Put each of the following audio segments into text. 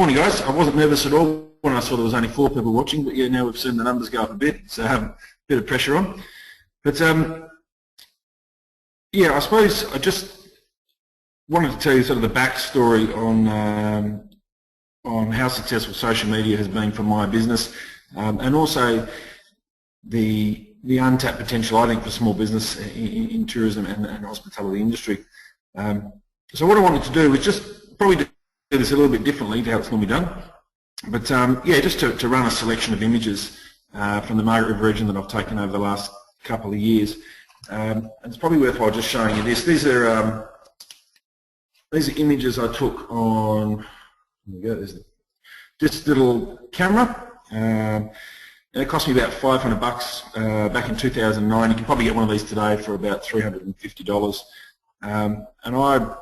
morning guys. I wasn't nervous at all when I saw there was only 4 people watching, but yeah, now we've seen the numbers go up a bit, so I have a bit of pressure on. But yeah, I suppose I just wanted to tell you sort of the backstory on how successful social media has been for my business, and also the untapped potential I think for small business in tourism and hospitality industry. So what I wanted to do was just probably do this a little bit differently to how it's normally done, but yeah, just to run a selection of images from the Margaret River region that I've taken over the last couple of years. It's probably worthwhile just showing you this. These are images I took on, there we go, there's this little camera. And it cost me about $500 back in 2009. You can probably get one of these today for about $350. And I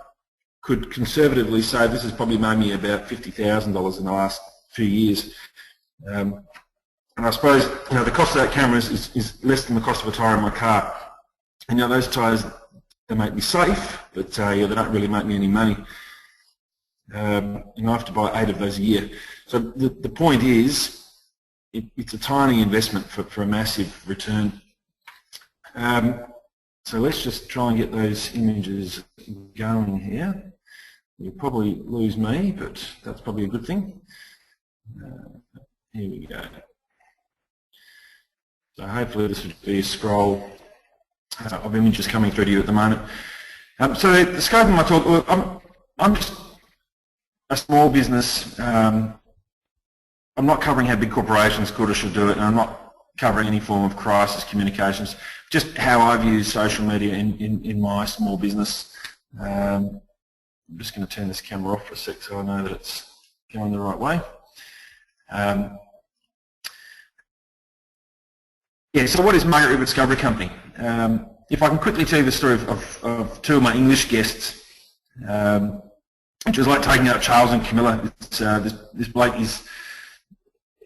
could conservatively say this has probably made me about $50,000 in the last few years. And I suppose the cost of that camera is less than the cost of a tyre in my car. And those tyres, they make me safe, but yeah, they don't really make me any money. I have to buy 8 of those a year. So the point is, it's a tiny investment for a massive return. So let's just try and get those images going here. You'll probably lose me, but that's probably a good thing. Here we go. So hopefully this would be a scroll of images coming through to you at the moment. So the scope of my talk, I'm just a small business. I'm not covering how big corporations could or should do it, and I'm not covering any form of crisis communications, just how I've used social media in my small business. I'm just going to turn this camera off for a sec so I know that it's going the right way. Yeah, so what is Margaret River Discovery Company? If I can quickly tell you the story of 2 of my English guests, which was like taking out Charles and Camilla. This bloke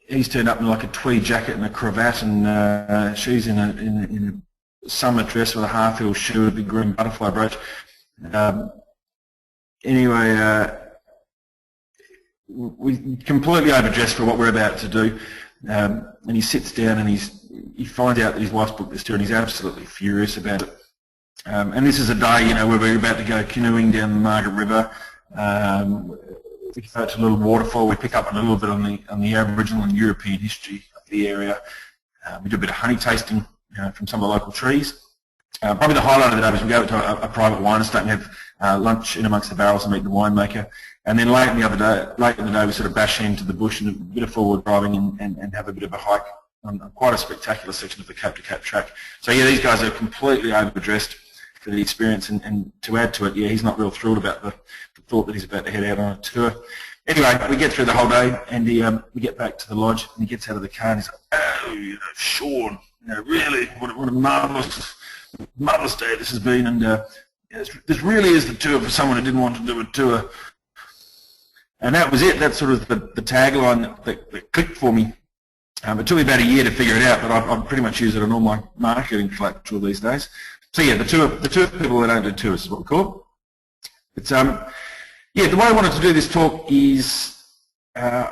he's turned up in like a tweed jacket and a cravat, and she's in a summer dress with a half-heel shoe, a big green butterfly brooch. Anyway, we completely overdressed for what we're about to do, and he sits down and he finds out that his wife's booked this tour, and he's absolutely furious about it. And this is a day, where we're about to go canoeing down the Margaret River. We go to a little waterfall. We pick up a little bit on the Aboriginal and European history of the area. We do a bit of honey tasting from some of the local trees. Probably the highlight of the day was we go to a private wine estate and have lunch in amongst the barrels and meet the winemaker. And then late in the day, we sort of bash into the bush and a bit of forward driving and have a bit of a hike on quite a spectacular section of the Cape to Cape track. So yeah, these guys are completely overdressed for the experience, and to add to it, yeah, he's not real thrilled about the thought that he's about to head out on a tour. Anyway, we get through the whole day, and we get back to the lodge, and he gets out of the car and he's like, "Oh, Sean, really, what a marvellous day this has been, and this really is the tour for someone who didn't want to do a tour." And that was it. That's sort of the tagline that clicked for me. It took me about a year to figure it out, but I pretty much use it on all my marketing collateral these days. So yeah, the two people that don't do tours is what we call it. But yeah, the way I wanted to do this talk is I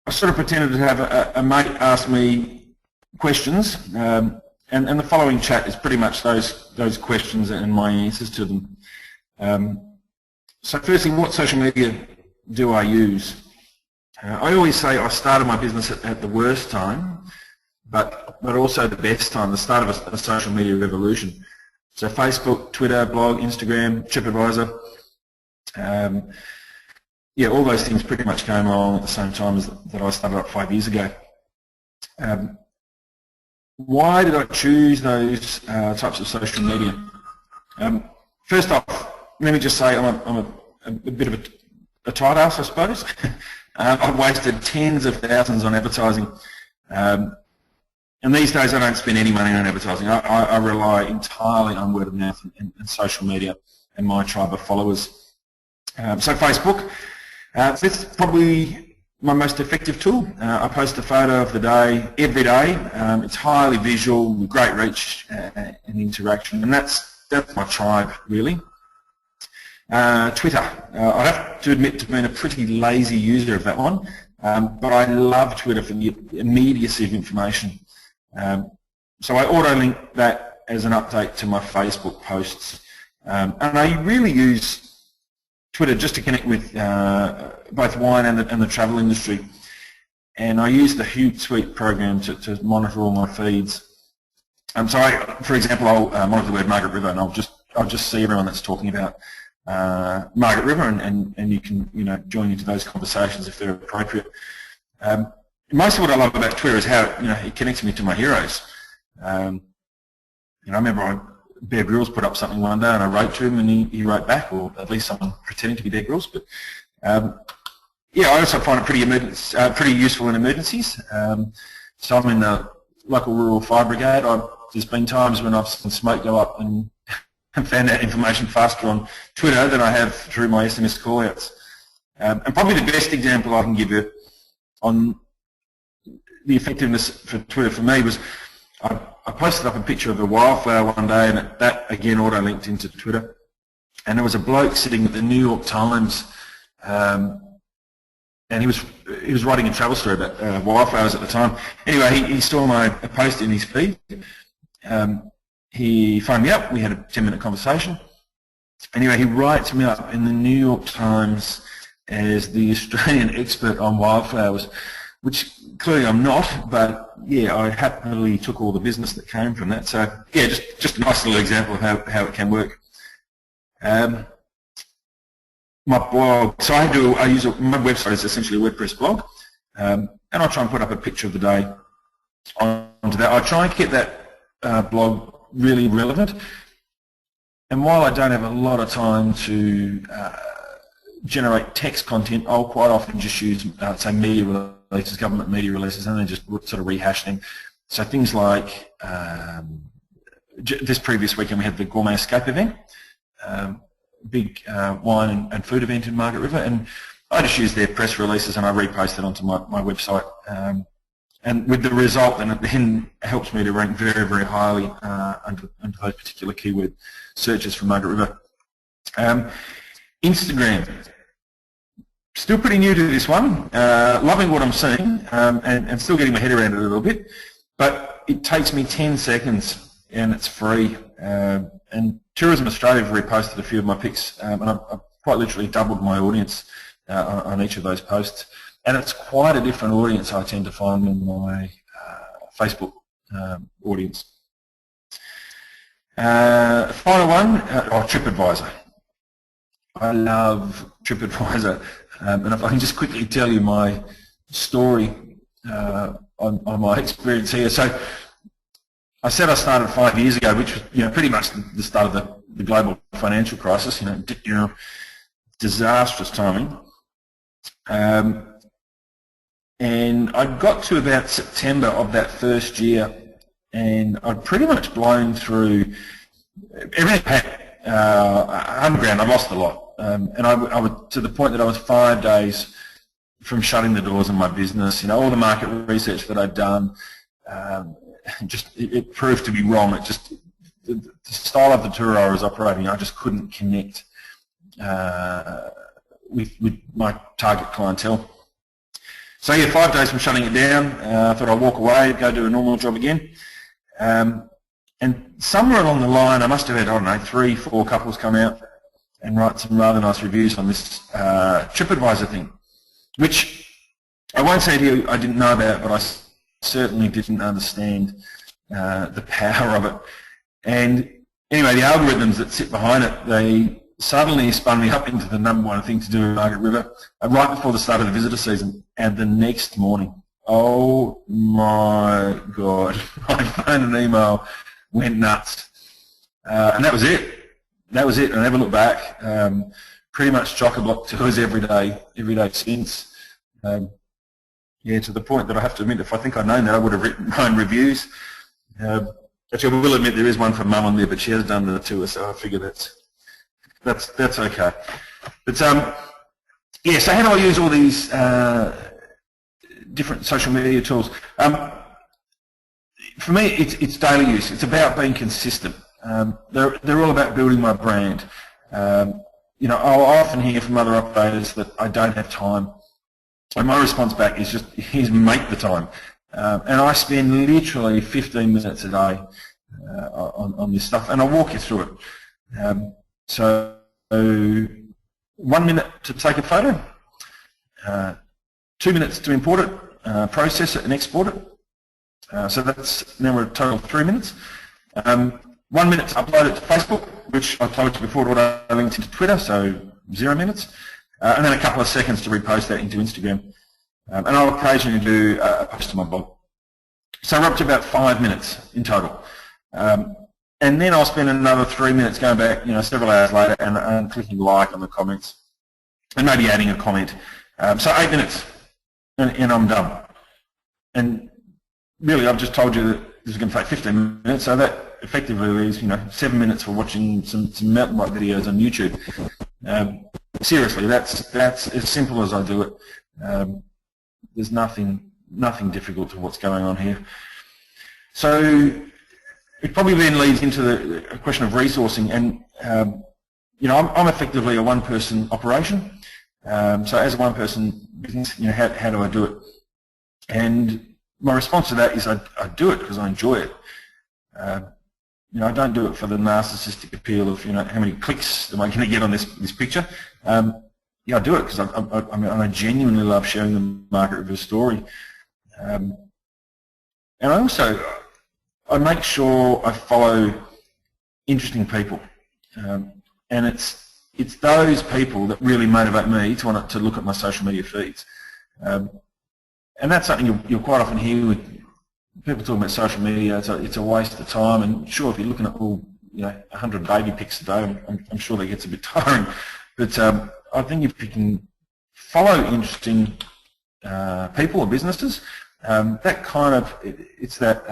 sort of pretended to have a mate ask me questions, and the following chat is pretty much those questions and my answers to them. So firstly, what social media do I use? I always say I started my business at the worst time, but also the best time, the start of a social media revolution. So Facebook, Twitter, blog, Instagram, TripAdvisor, yeah, all those things pretty much came along at the same time as that I started up 5 years ago. Why did I choose those types of social media? First off, let me just say I'm a bit of a tight ass, I suppose. I've wasted tens of thousands on advertising. And these days I don't spend any money on advertising. I rely entirely on word of mouth and social media and my tribe of followers. So Facebook, it's probably my most effective tool. I post a photo of the day every day. It's highly visual, with great reach and interaction, and that's my tribe really. Twitter. I have to admit to being a pretty lazy user of that one, but I love Twitter for the immediacy of information. So I auto-link that as an update to my Facebook posts. And I really use Twitter just to connect with both wine and the travel industry. And I use the Hootsuite program to monitor all my feeds. So for example, I'll monitor the word Margaret River, and I'll just see everyone that's talking about Margaret River, and you can join into those conversations if they're appropriate. Most of what I love about Twitter is how it connects me to my heroes. I remember Bear Grylls put up something one day, and I wrote to him, and he wrote back, or at least someone pretending to be Bear Grylls. But yeah, I also find it pretty useful in emergencies. So I'm in the local rural fire brigade. There's been times when I've seen smoke go up and found out information faster on Twitter than I have through my SMS callouts. And probably the best example I can give you on the effectiveness for Twitter for me was I posted up a picture of a wildflower one day, and that again auto-linked into Twitter. And there was a bloke sitting at the New York Times, and he was writing a travel story about wildflowers at the time. Anyway, he saw my post in his feed. He phoned me up. We had a 10-minute conversation. Anyway, he writes me up in the New York Times as the Australian expert on wildflowers, which clearly I'm not, but yeah, I happily took all the business that came from that. So yeah, just a nice little example of how it can work. My blog, so my website is essentially a WordPress blog, and I try and put up a picture of the day onto that. I try and keep that blog really relevant, and while I don't have a lot of time to generate text content, I'll quite often just use, say, media releases, government media releases, and then just sort of rehash them. So things like this previous weekend we had the Gourmet Escape event, big wine and food event in Margaret River, and I just use their press releases and I repost it onto my website. And with the result, then it then helps me to rank very, very highly under those particular keyword searches for Margaret River. Instagram. Still pretty new to this one, loving what I'm seeing, and still getting my head around it a little bit, but it takes me 10 seconds and it's free. And Tourism Australia have reposted a few of my pics, and I've quite literally doubled my audience on each of those posts. And it's quite a different audience I tend to find in my Facebook audience. Final one, TripAdvisor. I love TripAdvisor, and if I can just quickly tell you my story on my experience here. So I said I started 5 years ago, which was pretty much the start of the global financial crisis. Disastrous timing. And I got to about September of that first year, and I'd pretty much blown through everything. Underground, I lost a lot, and I was to the point that I was 5 days from shutting the doors on my business. All the market research that I'd done, it proved to be wrong. It just the style of the tour I was operating, I just couldn't connect with my target clientele. So yeah, 5 days from shutting it down, I thought I'd walk away, go do a normal job again. And somewhere along the line, I must have had, I don't know, 3, 4 couples come out and write some rather nice reviews on this TripAdvisor thing, which I won't say to you I didn't know about, but I certainly didn't understand the power of it. And anyway, the algorithms that sit behind it, they suddenly spun me up into the #1 thing to do in Margaret River right before the start of the visitor season, and the next morning, oh my God, my phone and email went nuts. And that was it. That was it. I never looked back. Pretty much chock-a-block tours every day since. Yeah, to the point that I have to admit, if I think I'd known that, I would have written my own reviews. Actually, I will admit there is one from Mum on there, but she has done the tour, so I figure that's okay. But yeah, so how do I use all these different social media tools? For me, it's daily use. It's about being consistent. They're all about building my brand. I'll often hear from other operators that I don't have time. And my response back is just, here's make the time. And I spend literally 15 minutes a day on this stuff, and I'll walk you through it. So 1 minute to take a photo, 2 minutes to import it, process it and export it. So that's now we're a total of 3 minutes. 1 minute to upload it to Facebook, which I told you before, what I linked into Twitter, so 0 minutes. And then a couple of seconds to repost that into Instagram. And I'll occasionally do a post to my blog. So we're up to about 5 minutes in total. And then I'll spend another 3 minutes going back, several hours later and clicking like on the comments and maybe adding a comment. So 8 minutes and I'm done. And really I've just told you that this is going to take 15 minutes, so that effectively leaves 7 minutes for watching some mountain bike videos on YouTube. Seriously, that's as simple as I do it. There's nothing difficult to what's going on here. So it probably then leads into the question of resourcing, and I'm effectively a one-person operation. So as a one-person business, how do I do it? And my response to that is I do it because I enjoy it. I don't do it for the narcissistic appeal of how many clicks am I going to get on this picture. I do it because I genuinely love sharing the market review story. And I make sure I follow interesting people, and it's those people that really motivate me to want to look at my social media feeds. And that's something you'll quite often hear with people talking about social media. It's a waste of time, and sure, if you're looking at 100 baby pics a day, I'm sure that gets a bit tiring. But I think if you can follow interesting people or businesses, that kind of, it's that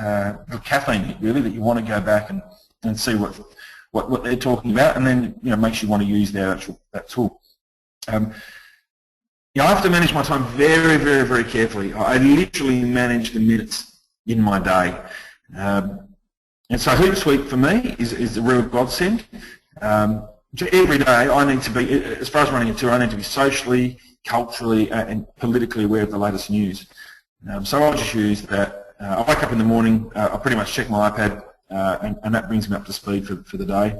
the caffeine hit really, that you want to go back and see what they're talking about, and then makes you want to use that tool. I have to manage my time very, very, very carefully. I literally manage the minutes in my day, and so Hootsuite for me is a real godsend. Every day I need to be, as far as running a tour, I need to be socially, culturally and politically aware of the latest news. So I'll just use that. I wake up in the morning, I pretty much check my iPad, and that brings me up to speed for the day.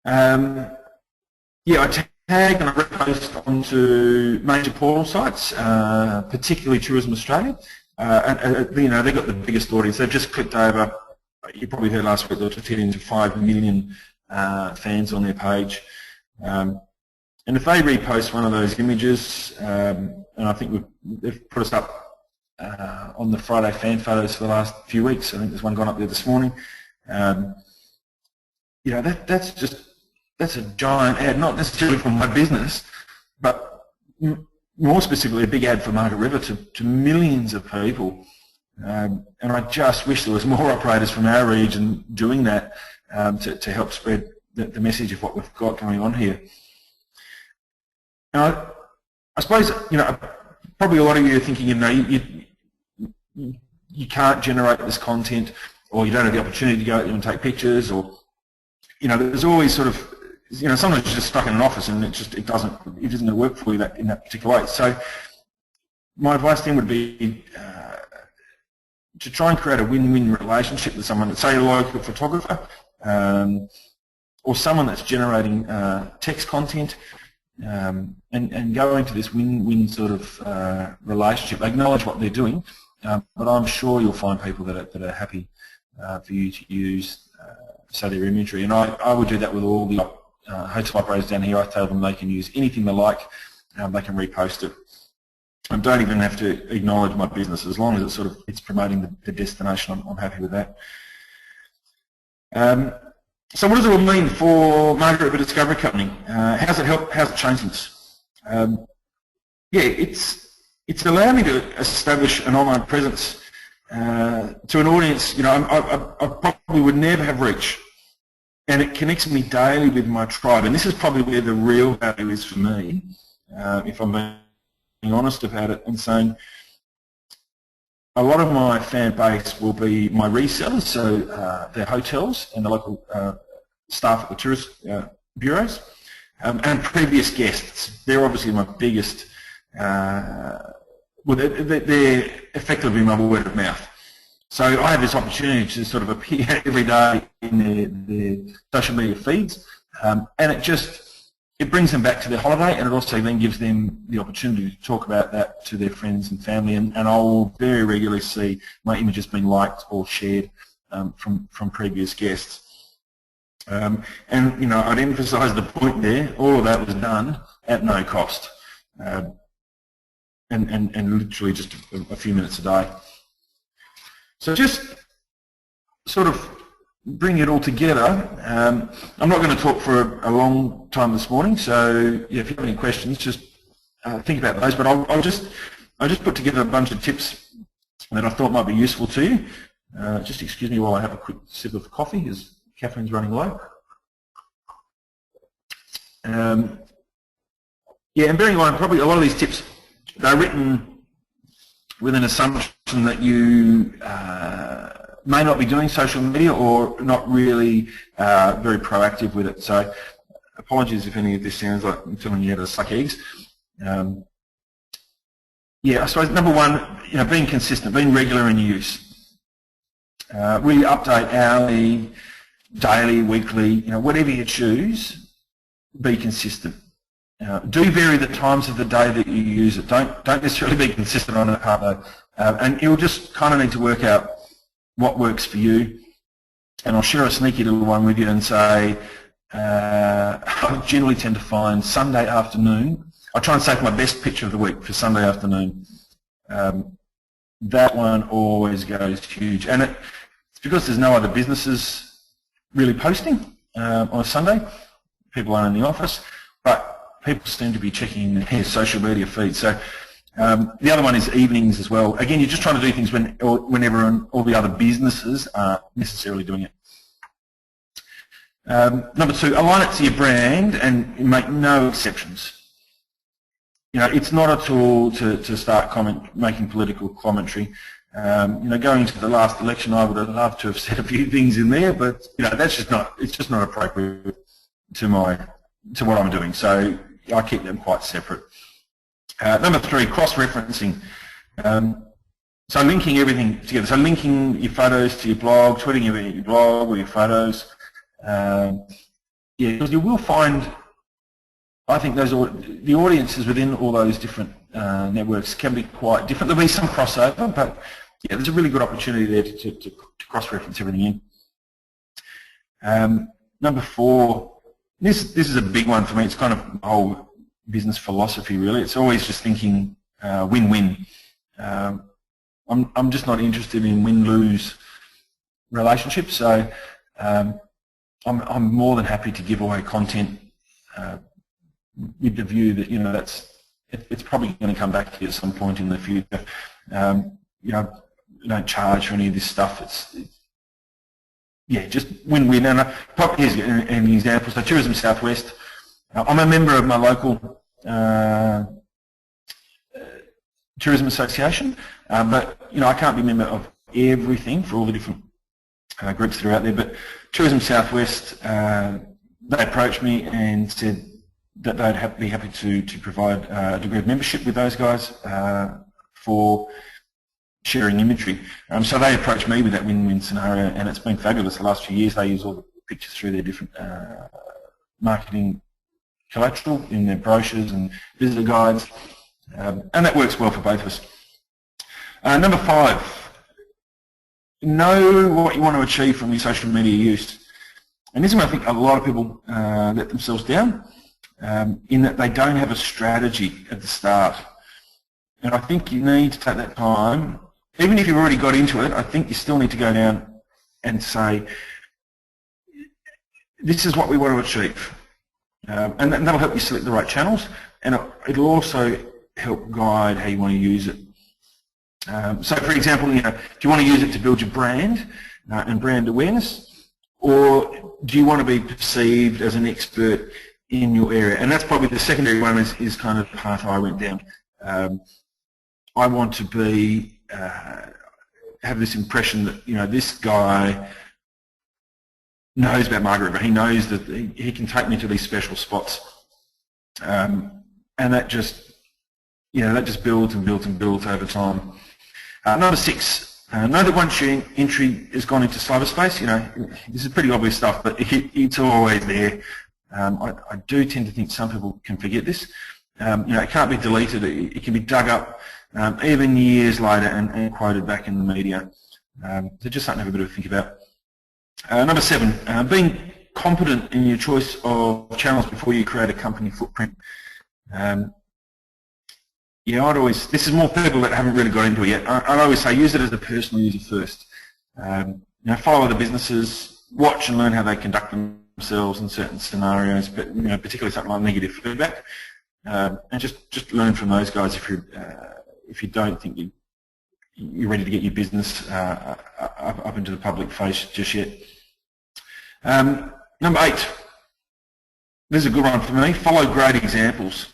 I tag and I repost onto major portal sites, particularly Tourism Australia. And they've got the biggest audience. They've just clicked over, you probably heard last week, they're just hitting to 5 million fans on their page. And if they repost one of those images, and I think they've put us up on the Friday fan photos for the last few weeks. I think there's one gone up there this morning. That's a giant ad, not necessarily for my business, but more specifically a big ad for Margaret River to millions of people. And I just wish there was more operators from our region doing that to help spread the message of what we've got going on here. Now, I suppose, probably a lot of you are thinking, you can't generate this content, or you don't have the opportunity to go out there and take pictures, or, there's always sort of, sometimes you're just stuck in an office and it doesn't going to work for you in that particular way. So my advice then would be to try and create a win-win relationship with someone, say a local photographer, or someone that's generating text content, and go into this win-win sort of relationship. Acknowledge what they're doing, but I'm sure you'll find people that are happy for you to use their imagery. And I would do that with all the hotel operators down here. I tell them they can use anything they like, they can repost it. I don't even have to acknowledge my business, as long as it's promoting the destination. I'm happy with that. So what does it all mean for Margaret River Discovery Company? How's it help? How's it changed things? It's allowed me to establish an online presence to an audience. I probably would never have reached, and it connects me daily with my tribe. And this is probably where the real value is for me, if I'm being honest about it, and saying a lot of my fan base will be my resellers, so they're hotels and the local staff at the tourist bureaus. and previous guests. They're obviously my biggest, well, they're effectively my word of mouth. So I have this opportunity to sort of appear every day in their social media feeds, and it brings them back to their holiday, and it also then gives them the opportunity to talk about that to their friends and family, and I'll very regularly see my images being liked or shared from previous guests. And I'd emphasise the point there, all of that was done at no cost, and literally just a few minutes a day. So just sort of bring it all together. I'm not going to talk for a long time this morning, so yeah, if you have any questions, just think about those. But I just put together a bunch of tips that I thought might be useful to you. Just excuse me while I have a quick sip of coffee, as caffeine's running low. Yeah, and bearing in mind, probably a lot of these tips, they're written with an assumption that you may not be doing social media or not really very proactive with it. So apologies if any of this sounds like I'm telling you how to suck eggs. Yeah, I suppose number one, being consistent, being regular in use. Really update hourly, daily, weekly, whatever you choose, be consistent. Do vary the times of the day that you use it. Don't necessarily be consistent on it, though. And you'll just kind of need to work out what works for you. And I'll share a sneaky little one with you and say, I generally tend to find Sunday afternoon. I try and save my best picture of the week for Sunday afternoon. That one always goes huge. And it's because there's no other businesses really posting on a Sunday. People aren't in the office. But people seem to be checking their social media feed. So the other one is evenings as well. Again, you're just trying to do things whenever all the other businesses aren't necessarily doing it. Number two, align it to your brand and make no exceptions. It's not a tool to start making political commentary. Going into the last election, I would have loved to have said a few things in there, but it's just not appropriate to what I'm doing. So I keep them quite separate. Number three, cross-referencing. So linking everything together. So linking your photos to your blog, tweeting about your blog or your photos. Yeah, because you will find, I think the audiences within all those different networks can be quite different. There'll be some crossover, but yeah, there's a really good opportunity there to cross-reference everything in. Number four, this is a big one for me. It's kind of a whole business philosophy, really. It's always just thinking win-win. I'm just not interested in win-lose relationships, so I'm more than happy to give away content with the view that it's probably going to come back to you at some point in the future. Don't charge for any of this stuff. Yeah, just win-win. And here's an example. So Tourism Southwest, I'm a member of my local tourism association, but I can't be a member of everything for all the different groups that are out there. But Tourism Southwest, they approached me and said that they'd be happy to provide a degree of membership with those guys for sharing imagery. So they approached me with that win-win scenario, and it's been fabulous the last few years. They use all the pictures through their different marketing collateral in their brochures and visitor guides, and that works well for both of us. Number five, know what you want to achieve from your social media use. And this is where I think a lot of people let themselves down, in that they don't have a strategy at the start. And I think you need to take that time. Even if you've already got into it, I think you still need to go down and say, this is what we want to achieve. And that'll help you select the right channels, and it'll also help guide how you want to use it. So for example, do you want to use it to build your brand and brand awareness, or do you want to be perceived as an expert in your area? And that's probably the secondary one is kind of the path I went down. I want to be have this impression that this guy knows about Margaret River. He knows that he can take me to these special spots and that just, that just builds and builds and builds over time. Number 6, know that once your entry has gone into cyberspace, this is pretty obvious stuff, but it's always there. I do tend to think some people can forget this. It can't be deleted. It can be dug up even years later and quoted back in the media. So just something to have a bit of a think about. Number 7, being competent in your choice of channels before you create a company footprint. This is more people that haven't really got into it yet. I'd always say use it as a personal user first. Follow other businesses, watch and learn how they conduct themselves in certain scenarios, but particularly something like negative feedback, and just learn from those guys if you don't think you're ready to get your business up into the public face just yet. Number 8, this is a good one for me. Follow great examples.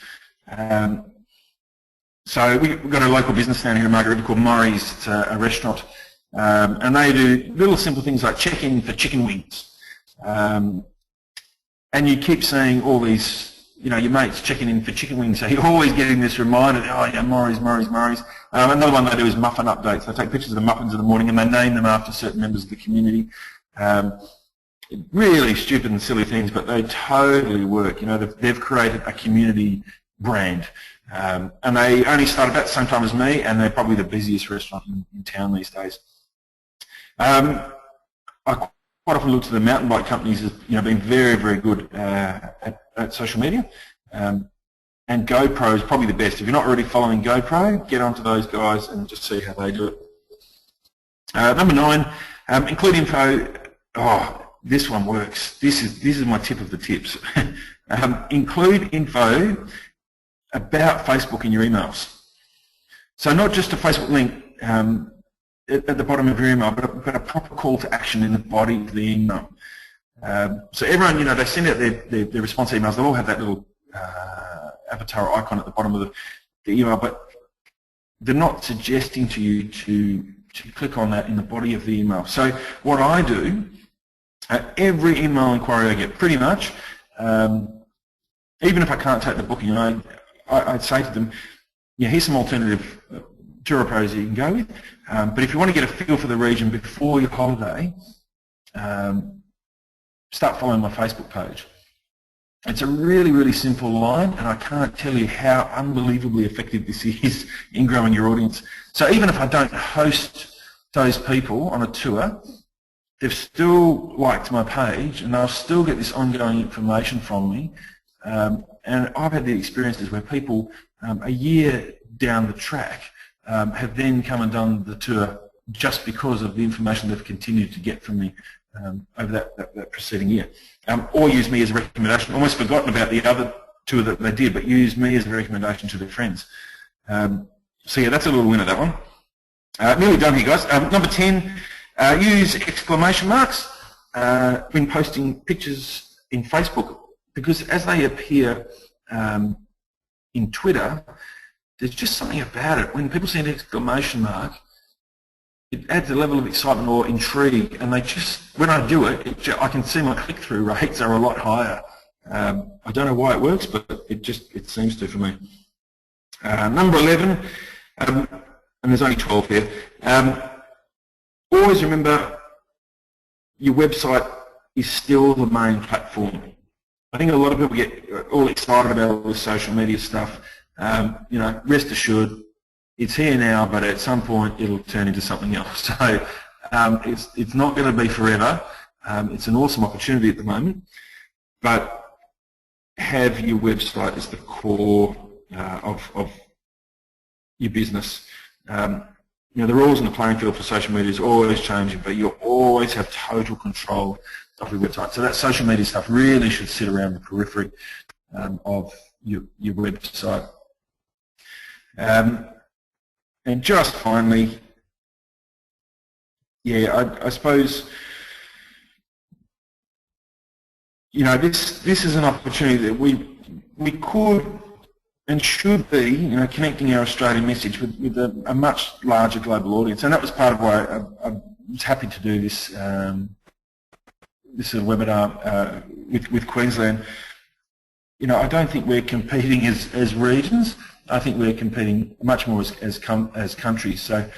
So we've got a local business down here in Margaret River called Murray's. It's a restaurant, and they do little simple things like check in for chicken wings. And you keep seeing all these, your mates checking in for chicken wings, so you're always getting this reminder, oh yeah, Murray's. Another one they do is muffin updates. They take pictures of the muffins in the morning and they name them after certain members of the community. Really stupid and silly things, but they totally work. They've created a community brand. And they only started about the same time as me, and they're probably the busiest restaurant in town these days. I quite often look to the mountain bike companies as being very, very good at social media. And GoPro is probably the best. If you're not already following GoPro, get onto those guys and just see how they do it. Number 9, include info. Oh, this one works. This is my tip of the tips. Include info about Facebook in your emails. So not just a Facebook link at the bottom of your email, but a proper call to action in the body of the email. So everyone, they send out their response emails. They'll all have that little avatar icon at the bottom of the email, but they're not suggesting to you to click on that in the body of the email. So what I do, every email inquiry I get, pretty much, even if I can't take the booking, I'd say to them, here's some alternative tour operators you can go with, but if you want to get a feel for the region before your holiday, start following my Facebook page. It's a really, really simple line, and I can't tell you how unbelievably effective this is in growing your audience. So even if I don't host those people on a tour, they've still liked my page, and they'll still get this ongoing information from me. And I've had the experiences where people a year down the track have then come and done the tour just because of the information they've continued to get from me over that preceding year. Or use me as a recommendation. Almost forgotten about the other tour that they did, but use me as a recommendation to their friends. So yeah, that's a little winner, that one. Nearly done here, guys. Number 10, use exclamation marks when posting pictures in Facebook, because as they appear in Twitter, there's just something about it. When people see an exclamation mark, it adds a level of excitement or intrigue, and when I do it, I can see my click-through rates are a lot higher. I don't know why it works, but it seems to for me. Number 11, and there's only 12 here. Always remember your website is still the main platform. I think a lot of people get all excited about all this social media stuff. Rest assured, it's here now, but at some point it'll turn into something else. So it's not going to be forever. It's an awesome opportunity at the moment, but have your website as the core of your business. The rules and the playing field for social media is always changing, but you always have total control of your website. So that social media stuff really should sit around the periphery of your website. And just finally, I suppose, this is an opportunity that we could and should be, connecting our Australian message with a much larger global audience. And that was part of why I was happy to do this this webinar with Queensland. I don't think we're competing as regions. I think we're competing much more as countries. So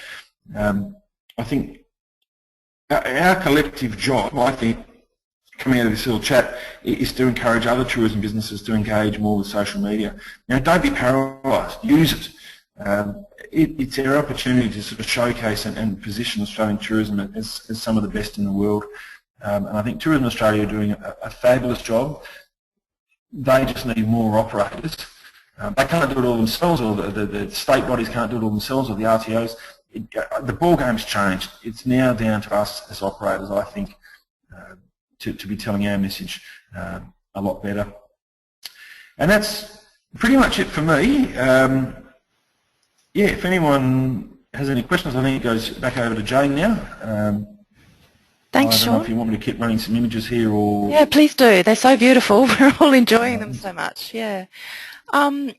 I think our collective job, I think, coming out of this little chat, is to encourage other tourism businesses to engage more with social media. Now, don't be paralysed. Use it. It's our opportunity to sort of showcase and position Australian tourism as some of the best in the world. And I think Tourism Australia are doing a fabulous job. They just need more operators. They can't do it all themselves, or the state bodies can't do it all themselves, or the RTOs. The ball game's changed. It's now down to us as operators, I think, to be telling our message a lot better. And that's pretty much it for me. Yeah, if anyone has any questions, I think it goes back over to Jane now. Thanks, Sean. I don't know if you want me to keep running some images here, or... Yeah, please do. They're so beautiful. We're all enjoying them so much. Yeah.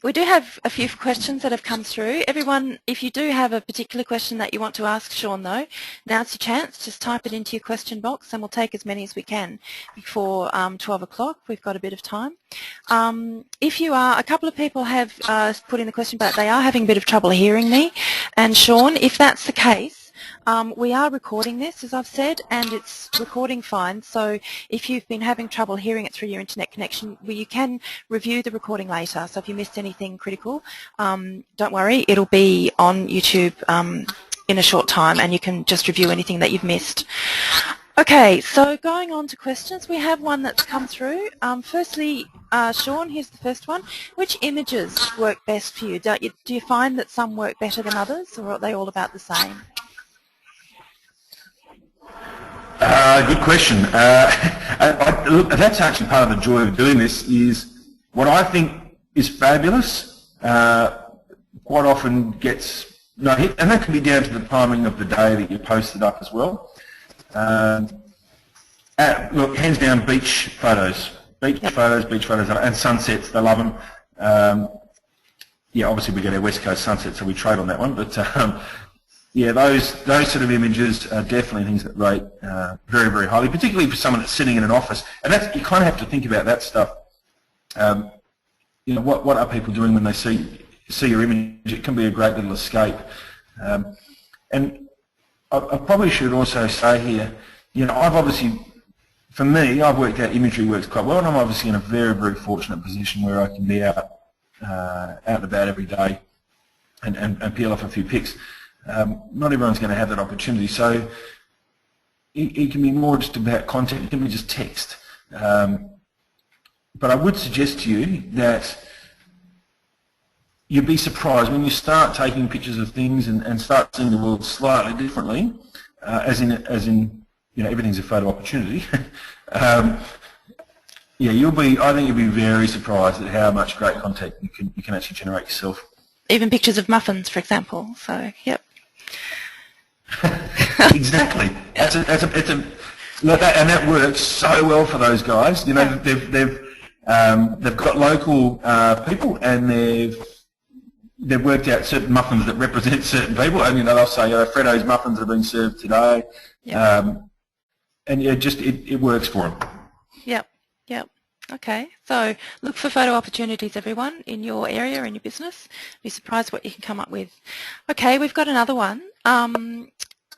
We do have a few questions that have come through. Everyone, if you do have a particular question that you want to ask Sean, though, now's your chance. Just type it into your question box and we'll take as many as we can before 12 o'clock. We've got a bit of time. If you are, a couple of people have put in the question, but they are having a bit of trouble hearing me. And Sean, if that's the case, we are recording this, as I've said, and it's recording fine. So if you've been having trouble hearing it through your internet connection, you can review the recording later. So if you missed anything critical, don't worry, it'll be on YouTube in a short time, and you can just review anything that you've missed. Okay, so going on to questions, we have one that's come through. Firstly, Sean, here's the first one. Which images work best for you? Do you find that some work better than others, or are they all about the same? Good question. Look, that's actually part of the joy of doing this. Is what I think is fabulous quite often gets no hit, and that can be down to the timing of the day that you post it up as well. Look, hands down, beach photos, and sunsets. They love them. Yeah, obviously we get our West Coast sunset, so we trade on that one, but. Yeah, those sort of images are definitely things that rate very, very highly, particularly for someone that's sitting in an office. And that's, you kind of have to think about that stuff. You know, what are people doing when they see your image? It can be a great little escape. And I probably should also say here, you know, I've obviously, for me, I've worked out imagery works quite well, and I'm obviously in a very, very fortunate position where I can be out and about every day and peel off a few pics. Not everyone's going to have that opportunity, so it can be more just about content, it can be just text. But I would suggest to you that you'd be surprised when you start taking pictures of things and start seeing the world slightly differently, as in you know, everything's a photo opportunity. Yeah, I think you'll be very surprised at how much great content you can actually generate yourself. Even pictures of muffins, for example. So, yep. Exactly. And that works so well for those guys. You know, they've got local people, and they've worked out certain muffins that represent certain people, and you know, they'll say, Freddo's muffins have been served today. Yep. And yeah, it works for them. Yep. Yep. Okay, so look for photo opportunities, everyone, in your area, in your business. Be surprised what you can come up with. Okay, we've got another one.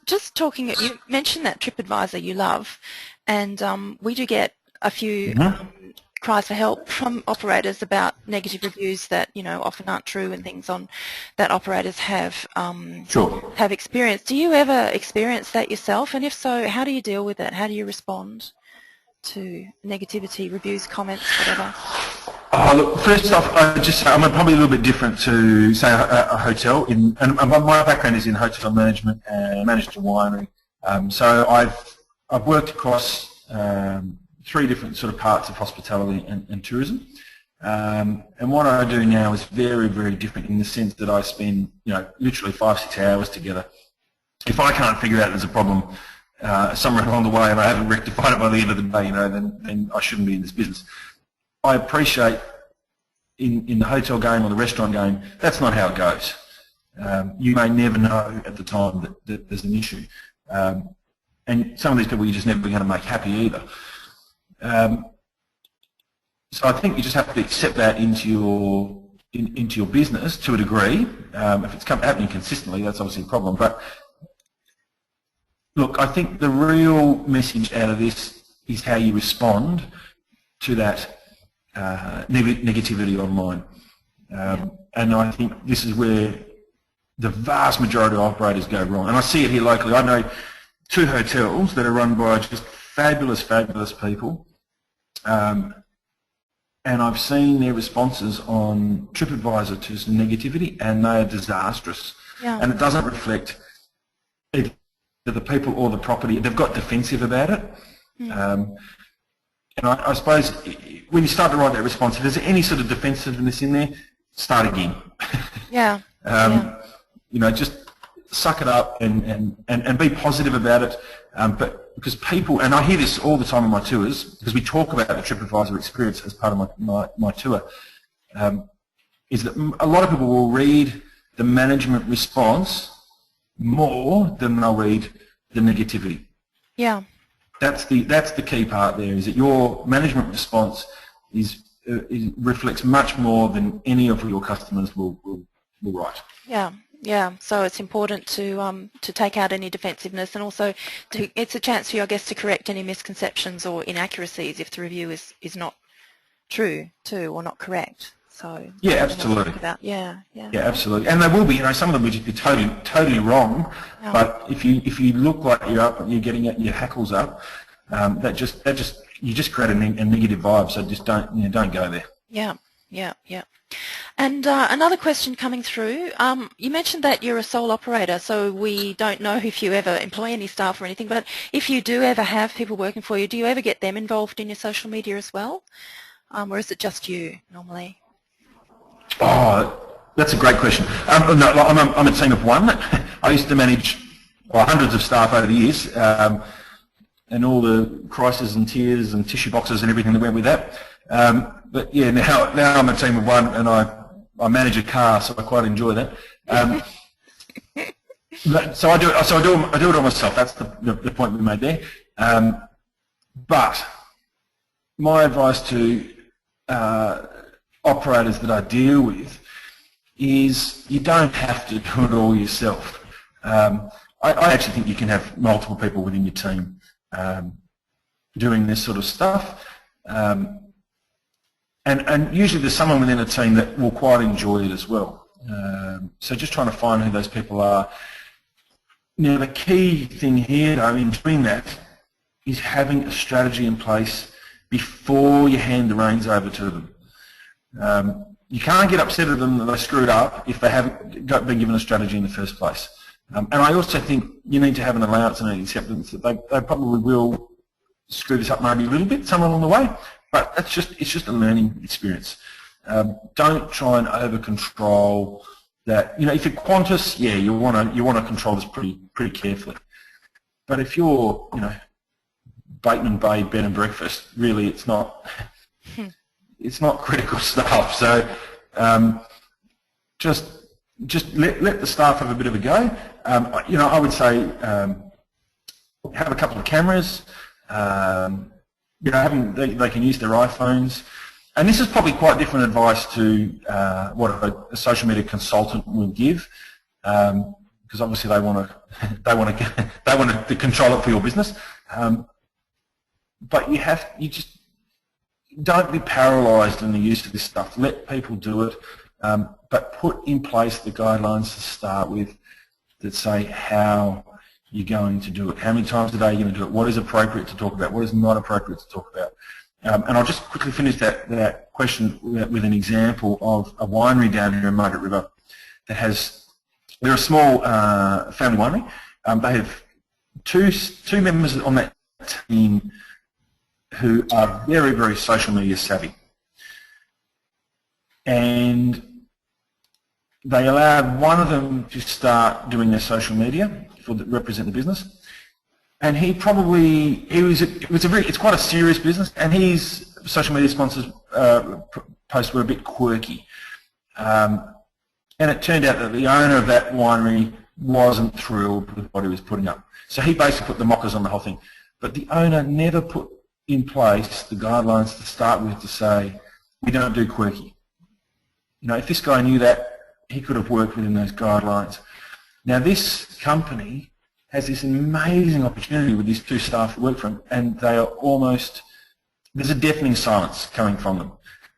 Just talking, you mentioned that TripAdvisor you love, and we do get a few cries for help from operators about negative reviews that, you know, often aren't true, and things on that operators have have experienced. Do you ever experience that yourself? And if so, how do you deal with it? How do you respond to negativity, reviews, comments, whatever? Oh, look, first off, I'm probably a little bit different to, say, a hotel. And my background is in hotel management and managed a winery. So I've worked across 3 different sort of parts of hospitality and tourism. And what I do now is very, very different in the sense that I spend, you know, literally 5-6 hours together. If I can't figure out there's a problem somewhere along the way and I haven't rectified it by the end of the day, you know, then I shouldn't be in this business. I appreciate in the hotel game or the restaurant game, that's not how it goes. You may never know at the time that there's an issue. And some of these people you're just never going to make happy either. So I think you just have to accept that into your business to a degree. If it's happening consistently, that's obviously a problem. But look, I think the real message out of this is how you respond to that negativity online. And I think this is where the vast majority of operators go wrong. And I see it here locally. I know 2 hotels that are run by just fabulous, fabulous people. And I've seen their responses on TripAdvisor to some negativity, and they are disastrous. Yeah. And it doesn't reflect either the people or the property. They've got defensive about it. And I suppose when you start to write that response, if there's any sort of defensiveness in there, start again. Yeah. You know, just suck it up and be positive about it. But because people, and I hear this all the time on my tours, because we talk about the TripAdvisor experience as part of my tour, is that a lot of people will read the management response more than they'll read the negativity. Yeah. That's the key part there, is that your management response reflects much more than any of your customers will write. Yeah. Yeah, so it's important to take out any defensiveness, and also it's a chance for you, I guess, to correct any misconceptions or inaccuracies if the review is not true too, or not correct. So yeah, absolutely. Yeah, absolutely. And there will be, you know, some of them will just be totally wrong. Yeah. But if you look like you're up and you're getting your hackles up, you just create a negative vibe. So just don't go there. Yeah. And another question coming through, you mentioned that you're a sole operator, so we don't know if you ever employ any staff or anything, but if you do ever have people working for you, do you ever get them involved in your social media as well? Or is it just you normally? Oh, that's a great question. No, I'm a team of 1. I used to manage hundreds of staff over the years, and all the crises and tears and tissue boxes and everything that went with that. But yeah, now I'm a team of 1, and I manage a car, so I quite enjoy that. So I do it all myself. That's the point we made there. But my advice to operators that I deal with is you don't have to do it all yourself. I actually think you can have multiple people within your team doing this sort of stuff. And usually there's someone within a team that will quite enjoy it as well. So just trying to find who those people are. Now the key thing here though in doing that is having a strategy in place before you hand the reins over to them. You can't get upset at them that they screwed up if they haven't been given a strategy in the first place. And I also think you need to have an allowance and an acceptance that they probably will screw this up maybe a little bit somewhere along the way. But it's just a learning experience. Don't try and over control that. You know, if you're Qantas, yeah, you want to control this pretty carefully. But if you're, you know, Bateman Bay bed and breakfast, really, it's not critical stuff. So just let the staff have a bit of a go. You know, I would say have a couple of cameras. You know, they can use their iPhones, and this is probably quite different advice to what a social media consultant will give, because obviously they want to control it for your business. But you just don't be paralysed in the use of this stuff. Let people do it, but put in place the guidelines to start with that say how you're going to do it. How many times a day you're going to do it? What is appropriate to talk about? What is not appropriate to talk about? And I'll just quickly finish that question with an example of a winery down here in Margaret River that they're a small family winery. They have two members on that team who are very, very social media savvy. And they allowed one of them to start doing their social media that represent the business, and it's quite a serious business, and his social media sponsors posts were a bit quirky, and it turned out that the owner of that winery wasn't thrilled with what he was putting up, so he basically put the mockers on the whole thing. But the owner never put in place the guidelines to start with to say, we don't do quirky. You know, if this guy knew that, he could have worked within those guidelines. Now, this company has this amazing opportunity with these two staff that work for him, and they are almost, there's a deafening silence coming from them.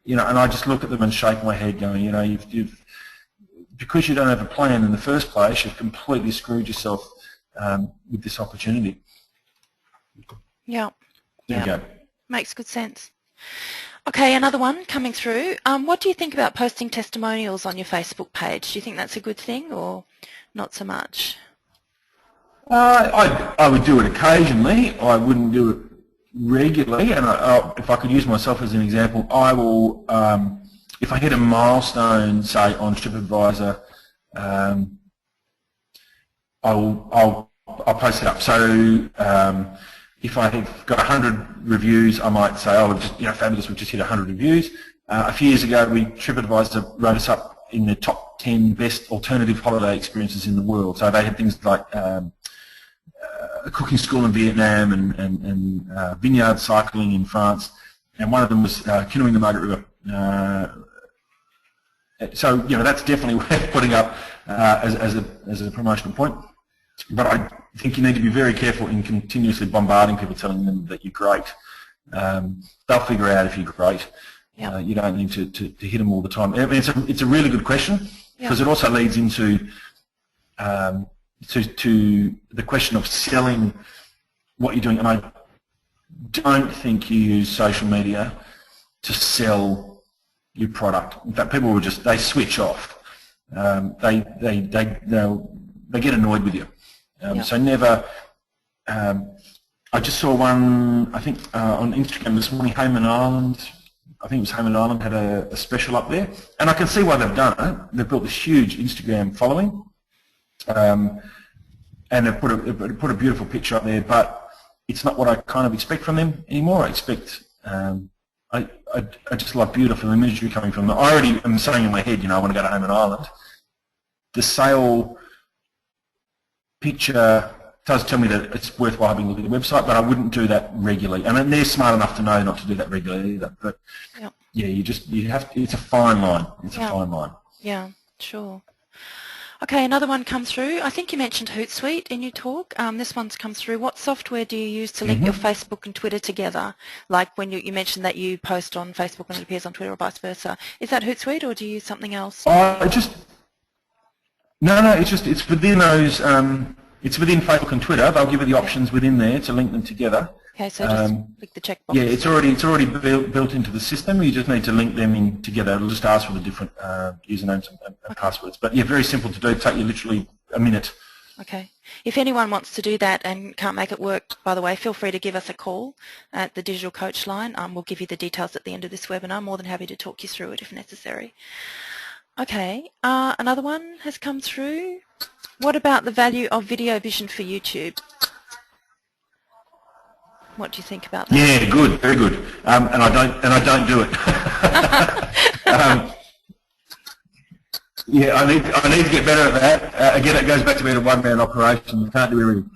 You know, and I just look at them and shake my head going, you know, because you don't have a plan in the first place, you've completely screwed yourself with this opportunity. Yeah. There you go. Makes good sense. Okay, another one coming through. What do you think about posting testimonials on your Facebook page? Do you think that's a good thing or not so much? I would do it occasionally. I wouldn't do it regularly. And if I could use myself as an example, I will, if I hit a milestone, say on TripAdvisor, I'll post it up. So if I have got 100 reviews, I might say, oh, you know, fabulous, we've just hit 100 reviews. A few years ago, TripAdvisor wrote us up in the top 10 best alternative holiday experiences in the world. So they had things like a cooking school in Vietnam and vineyard cycling in France, and one of them was canoeing the Margaret River. So, you know, that's definitely worth putting up as a promotional point. But I think you need to be very careful in continuously bombarding people, telling them that you're great. They'll figure out if you're great. Yep. You don't need to hit them all the time. I mean, it's a really good question, because it also leads into to the question of selling what you're doing. And I don't think you use social media to sell your product. In fact, people will they switch off. They get annoyed with you. So never. I just saw one, I think, on Instagram this morning. Hayman Island, I think it was Hayman Island, had a special up there, and I can see why they've done it. They've built this huge Instagram following, and they've put a beautiful picture up there. But it's not what I kind of expect from them anymore. I expect. I just love beautiful imagery coming from them. I already am saying in my head, you know, I want to go to Hayman Island. The sale picture does tell me that it's worthwhile having a look at the website, but I wouldn't do that regularly. And they're smart enough to know not to do that regularly either. But yeah, you have to, it's a fine line. It's a fine line. Yeah, sure. Okay, another one come through. I think you mentioned Hootsuite in your talk. This one's come through. What software do you use to link your Facebook and Twitter together? Like when you mentioned that you post on Facebook and it appears on Twitter or vice versa. Is that Hootsuite, or do you use something else? No, it's within those, it's within Facebook and Twitter. They'll give you the options within there to link them together. Okay, so just click the checkbox. Yeah, it's already built into the system. You just need to link them in together. It'll just ask for the different usernames and passwords. But yeah, very simple to do. It'll take you literally a minute. Okay. If anyone wants to do that and can't make it work, by the way, feel free to give us a call at the Digital Coach line. We'll give you the details at the end of this webinar. I'm more than happy to talk you through it if necessary. Okay, another one has come through. What about the value of video vision for YouTube? What do you think about that? Yeah, good, very good. And I don't do it. Yeah, I need to get better at that. Again, it goes back to being a one-man operation. You can't do everything.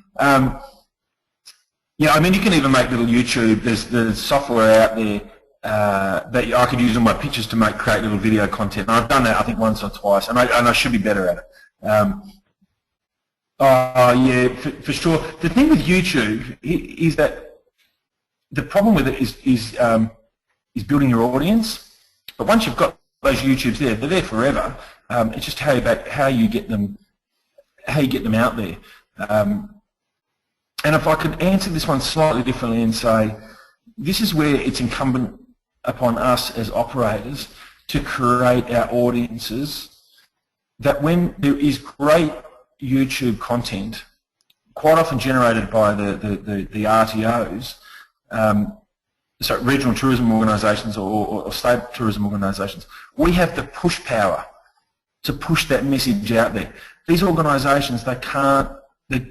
Yeah, I mean, you can even make little YouTube. There's software out there that I could use on my pictures to create little video content. And I've done that, I think, once or twice, and I should be better at it. Yeah, for sure. The thing with YouTube is that the problem with it is building your audience. But once you've got those YouTubes there, they're there forever. It's just how you get them out there. And if I could answer this one slightly differently and say, this is where it's incumbent upon us as operators to create our audiences, that when there is great YouTube content, quite often generated by the RTOs, so regional tourism organisations or state tourism organisations, we have the push power to push that message out there. These organisations, they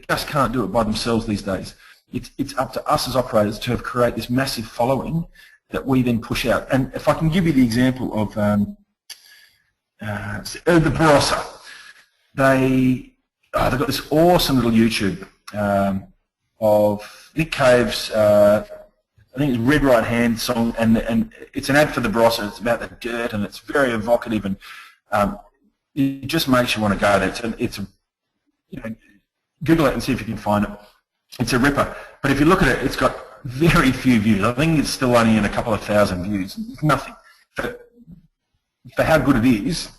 just can't do it by themselves these days. It's up to us as operators to create this massive following that we then push out. And if I can give you the example of the Barossa, they've got this awesome little YouTube of Nick Cave's I think it's Red Right Hand song, and it's an ad for the Barossa. It's about the dirt, and it's very evocative, and it just makes you want to go there. It's a, you know, Google it and see if you can find it. It's a ripper. But if you look at it, it's got very few views. I think it's still only in a couple of thousand views. It's nothing. But for how good it is,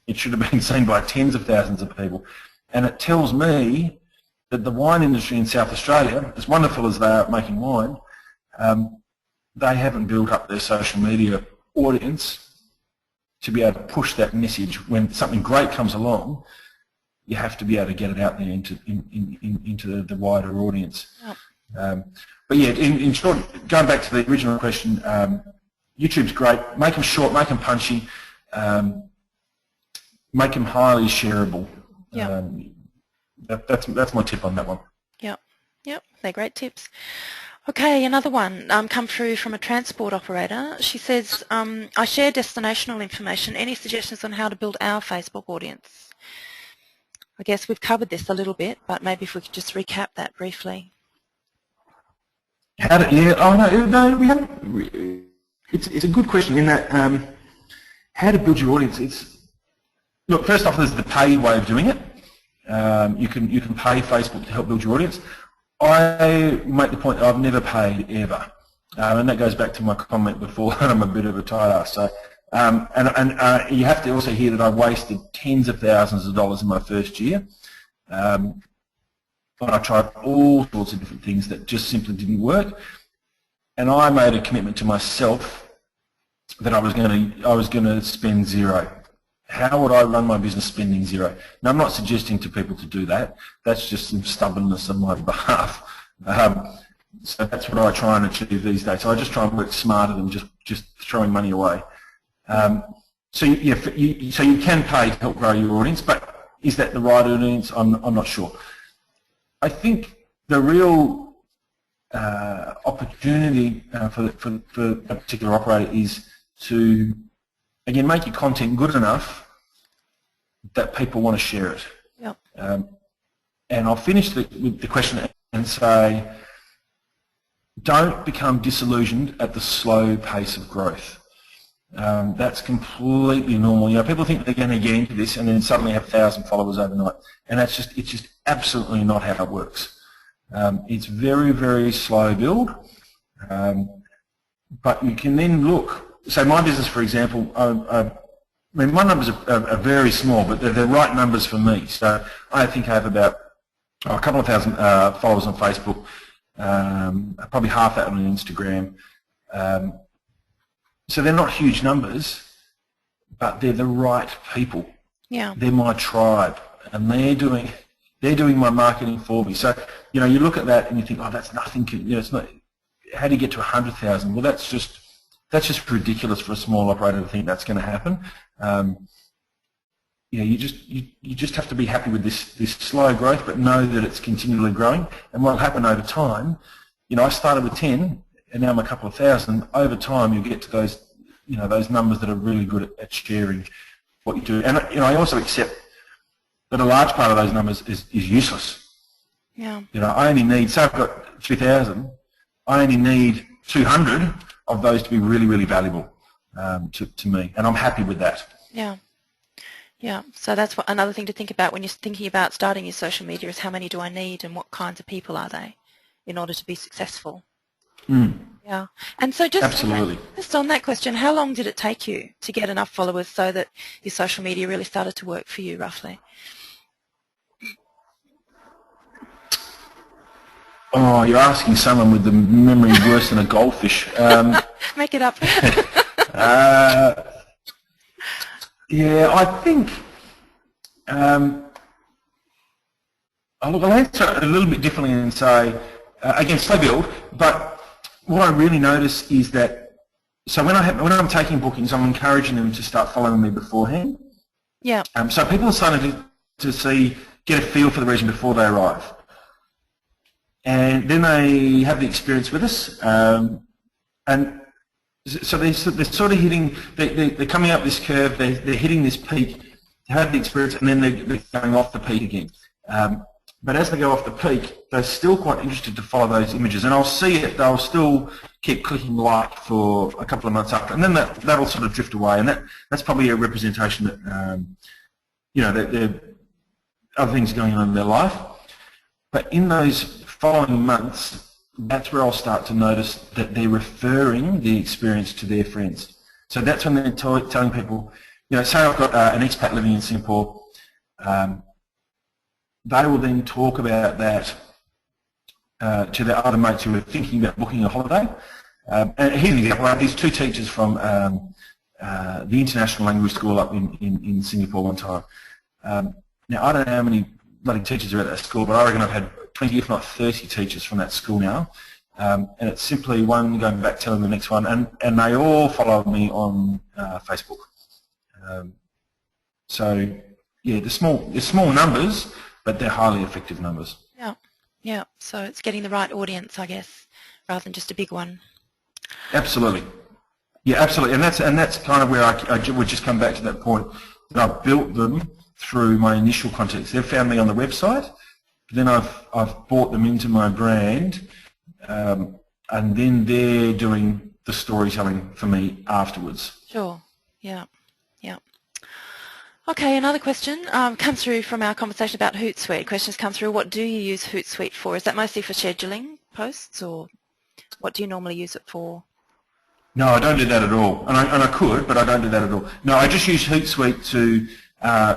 it should have been seen by tens of thousands of people. And it tells me that the wine industry in South Australia, as wonderful as they are at making wine, they haven't built up their social media audience to be able to push that message. When something great comes along, you have to be able to get it out there into the wider audience. Yep. But yeah, in short, going back to the original question, YouTube's great. Make them short, make them punchy, make them highly shareable. Yep. That's my tip on that one. Yep, they're great tips. Okay, another one come through from a transport operator. She says, I share destinational information. Any suggestions on how to build our Facebook audience? I guess we've covered this a little bit, but maybe if we could just recap that briefly. We haven't. It's a good question in that how to build your audience. Look, first off, there's the paid way of doing it. You can pay Facebook to help build your audience. I make the point that I've never paid ever, and that goes back to my comment before that I'm a bit of a tight ass. So, you have to also hear that I wasted tens of thousands of dollars in my first year. But I tried all sorts of different things that just simply didn't work, and I made a commitment to myself that I was going to spend zero. How would I run my business spending zero? Now, I'm not suggesting to people to do that. That's just some stubbornness on my behalf. So that's what I try and achieve these days. So I just try and work smarter than just throwing money away. So you can pay to help grow your audience, but is that the right audience? I'm not sure. I think the real opportunity for a particular operator is to, again, make your content good enough that people want to share it. Yep. And I'll finish with the question and say, don't become disillusioned at the slow pace of growth. That's completely normal. You know, people think they're going to get into this and then suddenly have 1,000 followers overnight, and it's just absolutely not how it works. It's very, very slow build, but you can then look. So my business, for example, I mean, my numbers are very small, but they're the right numbers for me. So I think I have about a couple of thousand followers on Facebook, probably half that on Instagram. So they're not huge numbers, but they're the right people. Yeah. They're my tribe, and they're doing my marketing for me. So, you know, you look at that and you think, oh, that's nothing. You know, it's not. How do you get to 100,000? Well, that's just ridiculous for a small operator to think that's going to happen. You know, you just have to be happy with this slow growth, but know that it's continually growing. And what will happen over time, you know, I started with 10, and now I'm a couple of thousand. Over time, you get to those, you know, those numbers that are really good at sharing what you do. And you know, I also accept that a large part of those numbers is useless. Yeah. You know, I only need, say I've got 2,000, I only need 200 of those to be really, really valuable to me, and I'm happy with that. Yeah. Yeah, so that's another thing to think about when you're thinking about starting your social media is how many do I need and what kinds of people are they in order to be successful. Yeah, and so just on that question, how long did it take you to get enough followers so that your social media really started to work for you, roughly? Oh, you're asking someone with the memory worse than a goldfish. Make it up. Yeah, I think I'll answer it a little bit differently and say, again, slow build, but what I really notice is that, so when I'm taking bookings, I'm encouraging them to start following me beforehand. Yeah. So people are starting to get a feel for the region before they arrive. And then they have the experience with us, and so they're sort of hitting, they're coming up this curve, they're hitting this peak, they have the experience, and then they're going off the peak again. But as they go off the peak, they're still quite interested to follow those images, and I'll see it, they'll still keep clicking like for a couple of months after, and then that'll sort of drift away, and that's probably a representation that you know, that there are other things going on in their life. But in those following months, that's where I'll start to notice that they're referring the experience to their friends. So that's when they're telling people, you know, say I've got an expat living in Singapore, they will then talk about that to their other mates who are thinking about booking a holiday. And here's an example. I had these two teachers from the International Language School up in Singapore one time. Now, I don't know how many bloody teachers are at that school, but I reckon I've had 20, if not 30 teachers from that school now. And it's simply one going back telling the next one, and they all follow me on Facebook. So, yeah, they're small numbers, but they're highly effective numbers. Yeah, yeah. So it's getting the right audience, I guess, rather than just a big one. Absolutely. Yeah, absolutely. And that's kind of where I would just come back to that point, that I've built them through my initial contacts. They've found me on the website, but then I've brought them into my brand, and then they're doing the storytelling for me afterwards. Sure. Yeah. Yeah. Okay, another question comes through from our conversation about Hootsuite. Questions come through. What do you use Hootsuite for? Is that mostly for scheduling posts, or what do you normally use it for? No, I don't do that at all. And I could, but I don't do that at all. No, I just use Hootsuite to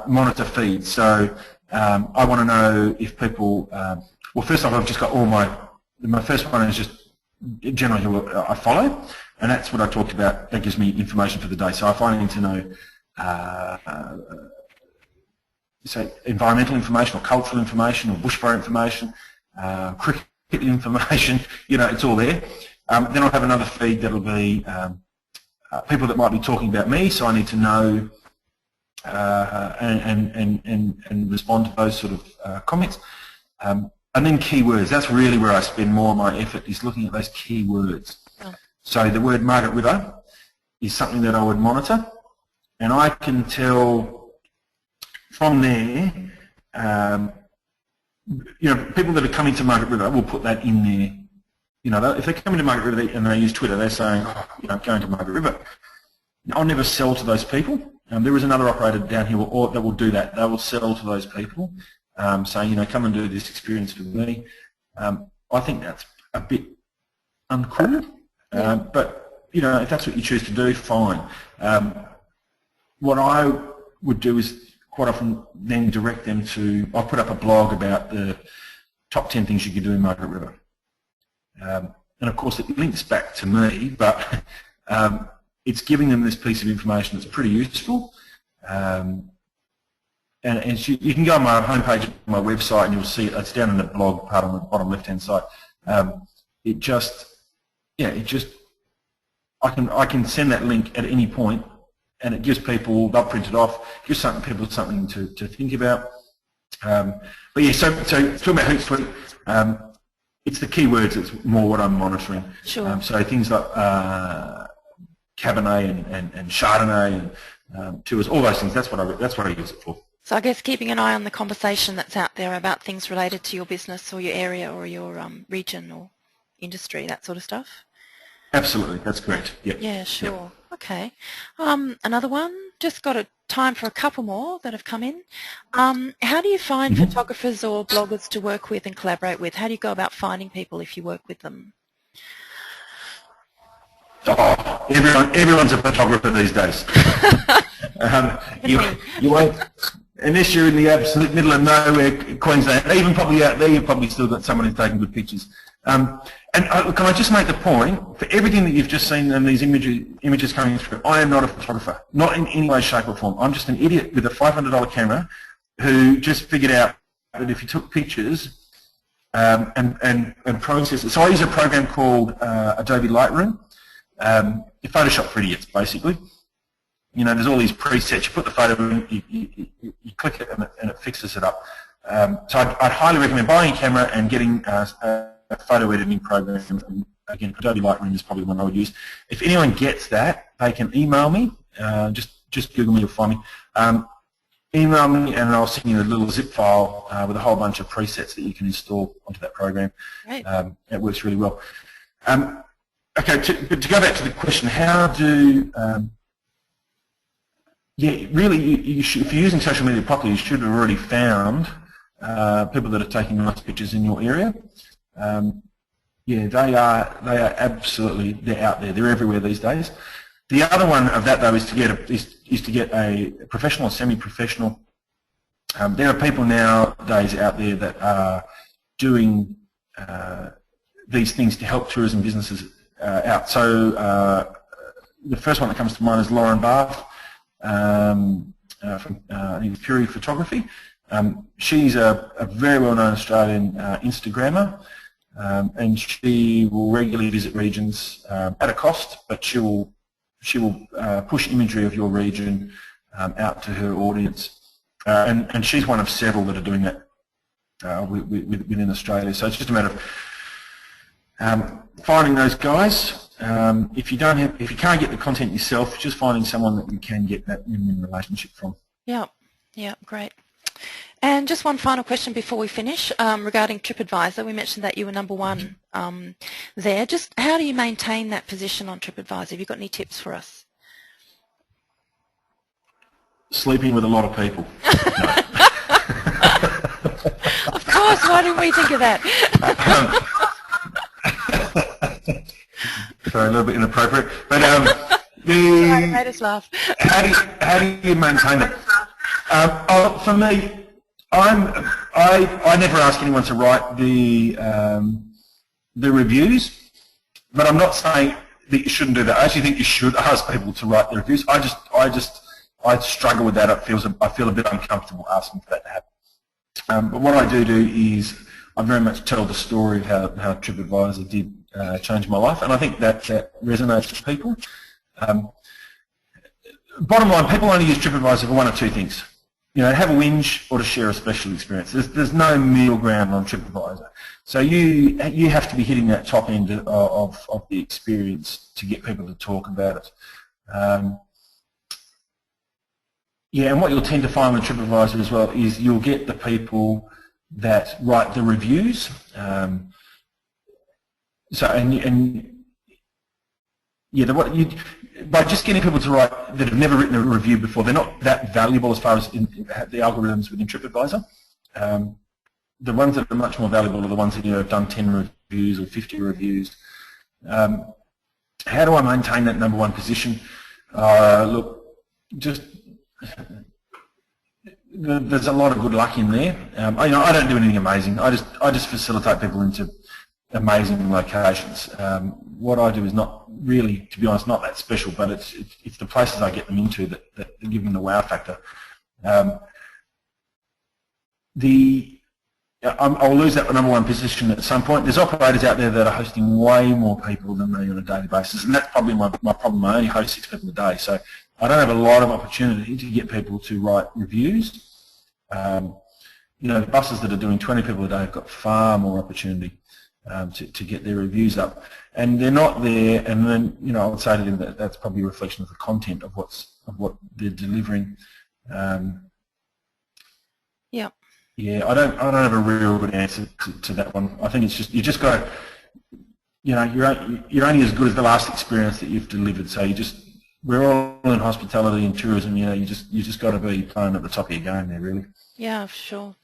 monitor feeds. So I want to know if people, well, first off, I've just got all my first one is just generally who I follow, and that's what I talked about. That gives me information for the day. So if I need to know, say, environmental information or cultural information or bushfire information, cricket information, you know, it's all there. Then I'll have another feed that'll be people that might be talking about me, so I need to know and respond to those sort of comments. And then keywords. That's really where I spend more of my effort, is looking at those keywords. Oh. So the word Margaret River is something that I would monitor, and I can tell from there, you know, people that are coming to Margaret River will put that in there. You know, if they're coming to Margaret River and they use Twitter, they're saying, oh, you know, I'm going to Margaret River. I'll never sell to those people. There is another operator down here that will do that. They will sell to those people, saying, you know, come and do this experience with me. I think that's a bit uncool, but, you know, if that's what you choose to do, fine. What I would do is quite often then direct them to, I'll put up a blog about the top 10 things you could do in Margaret River. And of course it links back to me, but it's giving them this piece of information that's pretty useful. And you can go on my homepage of my website and you'll see it. It's down in the blog part on the bottom left-hand side. It just, I can send that link at any point, and it gives people, they'll print it off, gives people something to think about. But yeah, so talking about Hootsuite, it's the keywords that's more what I'm monitoring. Sure. So things like Cabernet and Chardonnay and tours, all those things. That's what I use it for. So I guess keeping an eye on the conversation that's out there about things related to your business or your area or your region or industry, that sort of stuff. Absolutely, that's correct. Yep. Yeah, sure. Yep. Okay. Another one. Just got time for a couple more that have come in. How do you find photographers or bloggers to work with and collaborate with? How do you go about finding people if you work with them? Oh, everyone's a photographer these days. You won't, unless you're in the absolute middle of nowhere, Queensland, even probably out there, you've probably still got someone who's taking good pictures. And can I just make the point, for everything that you've just seen and these images coming through, I am not a photographer, not in any way, shape or form. I'm just an idiot with a $500 camera who just figured out that if you took pictures and processed it. So I use a program called Adobe Lightroom. Photoshop for idiots, basically. You know, there's all these presets. You put the photo in, you click it, and it fixes it up. So I'd highly recommend buying a camera and getting a photo editing program. And again, Adobe Lightroom is probably the one I would use. If anyone gets that, they can email me. Just Google me, you'll find me. Email me, and I'll send you a little zip file with a whole bunch of presets that you can install onto that program. Right. It works really well. Okay, but to go back to the question, how do yeah, really, you should, if you're using social media properly, you should have already found people that are taking nice pictures in your area. Yeah, they are absolutely, they're out there. They're everywhere these days. The other one of that though is to get a professional or semi-professional. There are people nowadays out there that are doing these things to help tourism businesses out. So the first one that comes to mind is Lauren Barth from I think Fury Photography. She's a very well-known Australian Instagrammer, and she will regularly visit regions at a cost, but she will push imagery of your region out to her audience. And she's one of several that are doing that within Australia. So it's just a matter of finding those guys. If you can't get the content yourself, just finding someone that you can get that win-win relationship from. Yeah, yeah, great. And just one final question before we finish regarding TripAdvisor. We mentioned that you were #1 there. Just how do you maintain that position on TripAdvisor? Have you got any tips for us? Sleeping with a lot of people. Of course, why didn't we think of that? Sorry, a little bit inappropriate. But Sorry, made us laugh. how do you maintain it? For me, I never ask anyone to write the reviews, but I'm not saying that you shouldn't do that. I actually think you should ask people to write the reviews. I struggle with that. I feel a bit uncomfortable asking for that to happen. But what I do is I very much tell the story of how TripAdvisor did change my life, and I think that resonates with people. Bottom line, people only use TripAdvisor for one of two things. You know, have a whinge or to share a special experience. There's no middle ground on TripAdvisor. So you have to be hitting that top end of the experience to get people to talk about it. Yeah, and what you'll tend to find with TripAdvisor as well is you'll get the people that write the reviews. By just getting people to write that have never written a review before, they're not that valuable as far as the algorithms within TripAdvisor. The ones that are much more valuable are the ones that have done 10 reviews or 50 reviews. How do I maintain that #1 position? Look, just there's a lot of good luck in there. I don't do anything amazing. I just facilitate people into amazing locations. What I do is not really, to be honest, not that special, but it's the places I get them into that give them the wow factor. I'll lose that #1 position at some point. There's operators out there that are hosting way more people than me on a daily basis, and that's probably my problem. I only host 6 people a day, so I don't have a lot of opportunity to get people to write reviews. You know, the buses that are doing 20 people a day have got far more opportunity to get their reviews up, and they're not there. And then, you know, I would say to them that that's probably a reflection of the content of what they're delivering. Yeah. Yeah, I don't have a real good answer to that one. I think it's just you just got to, you know, you're only as good as the last experience that you've delivered. So we're all in hospitality and tourism. You know, you just got to be playing at the top of your game there, really. Yeah, sure.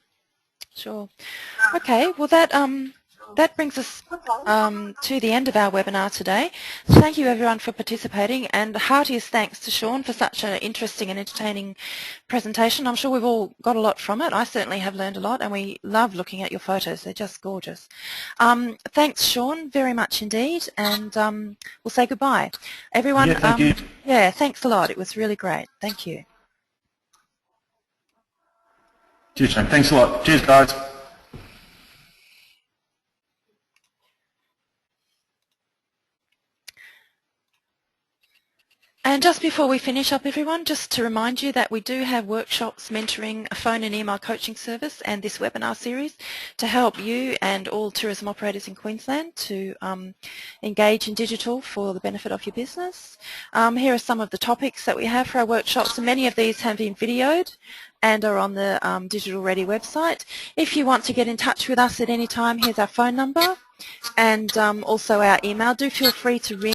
Okay, well that brings us to the end of our webinar today. Thank you everyone for participating, and heartiest thanks to Sean for such an interesting and entertaining presentation. I'm sure we've all got a lot from it. I certainly have learned a lot, and we love looking at your photos. They're just gorgeous. Thanks, Sean, very much indeed, and we'll say goodbye. Everyone, yeah, thank you. Yeah, thanks a lot. It was really great. Thank you. Cheers, Shane. Thanks a lot. Cheers, guys. And just before we finish up, everyone, just to remind you that we do have workshops, mentoring, a phone and email coaching service, and this webinar series to help you and all tourism operators in Queensland to engage in digital for the benefit of your business. Here are some of the topics that we have for our workshops, and many of these have been videoed and are on the Digital Ready website. If you want to get in touch with us at any time, here's our phone number. and also our email. Do feel free to ring